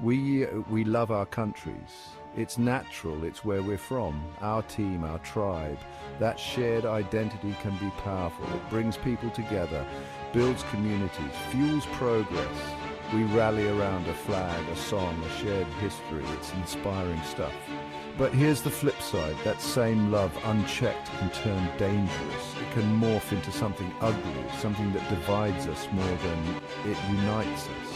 We love our countries. It's natural, it's where we're from, our team, our tribe. That shared identity can be powerful. It brings people together, builds communities, fuels progress. We rally around a flag, a song, a shared history. It's inspiring stuff. But here's the flip side. That same love, unchecked, can turn dangerous. It can morph into something ugly, something that divides us more than it unites us.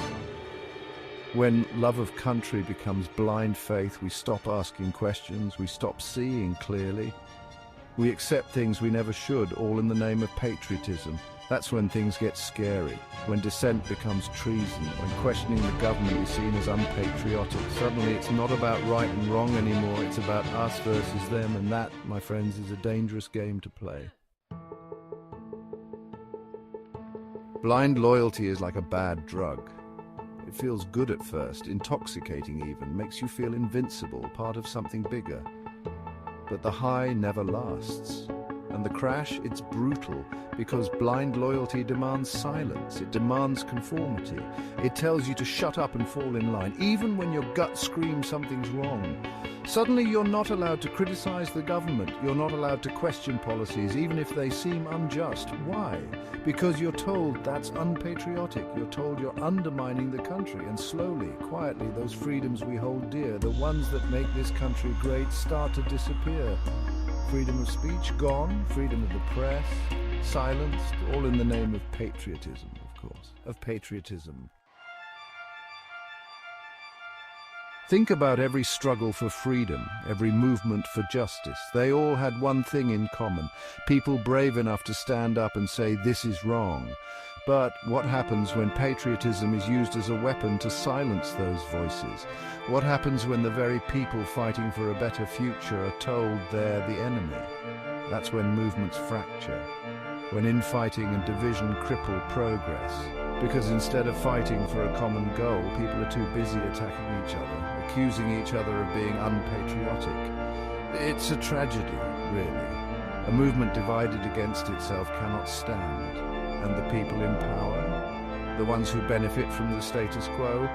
When love of country becomes blind faith, we stop asking questions, we stop seeing clearly. We accept things we never should, all in the name of patriotism. That's when things get scary, when dissent becomes treason, when questioning the government is seen as unpatriotic. Suddenly it's not about right and wrong anymore, it's about us versus them, and that, my friends, is a dangerous game to play. Blind loyalty is like a bad drug. It feels good at first, intoxicating even, makes you feel invincible, part of something bigger. But the high never lasts. And the crash, it's brutal, because blind loyalty demands silence, it demands conformity. It tells you to shut up and fall in line, even when your gut screams something's wrong. Suddenly you're not allowed to criticize the government, you're not allowed to question policies, even if they seem unjust. Why? Because you're told that's unpatriotic, you're told you're undermining the country, and slowly, quietly, those freedoms we hold dear, the ones that make this country great, start to disappear. Freedom of speech gone, freedom of the press silenced, all in the name of patriotism, of course, of patriotism. Think about every struggle for freedom, every movement for justice. They all had one thing in common: people brave enough to stand up and say, this is wrong. But what happens when patriotism is used as a weapon to silence those voices? What happens when the very people fighting for a better future are told they're the enemy? That's when movements fracture, when infighting and division cripple progress. Because instead of fighting for a common goal, people are too busy attacking each other, accusing each other of being unpatriotic. It's a tragedy, really. A movement divided against itself cannot stand. And the people in power, the ones who benefit from the status quo,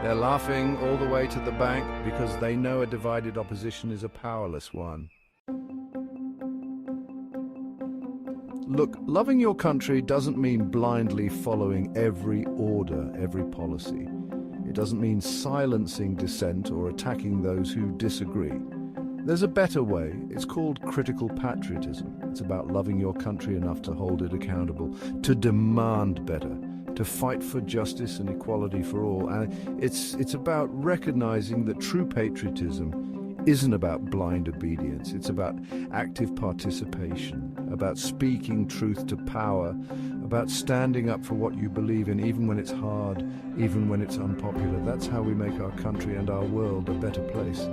they're laughing all the way to the bank because they know a divided opposition is a powerless one. Look, loving your country doesn't mean blindly following every order, every policy. It doesn't mean silencing dissent or attacking those who disagree. There's a better way. It's called critical patriotism. It's about loving your country enough to hold it accountable, to demand better, to fight for justice and equality for all. And it's about recognizing that true patriotism isn't about blind obedience. It's about active participation, about speaking truth to power, about standing up for what you believe in, even when it's hard, even when it's unpopular. That's how we make our country and our world a better place.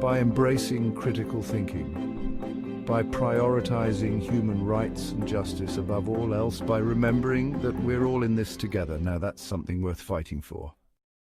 By embracing critical thinking, by prioritizing human rights and justice above all else, by remembering that we're all in this together. Now that's something worth fighting for.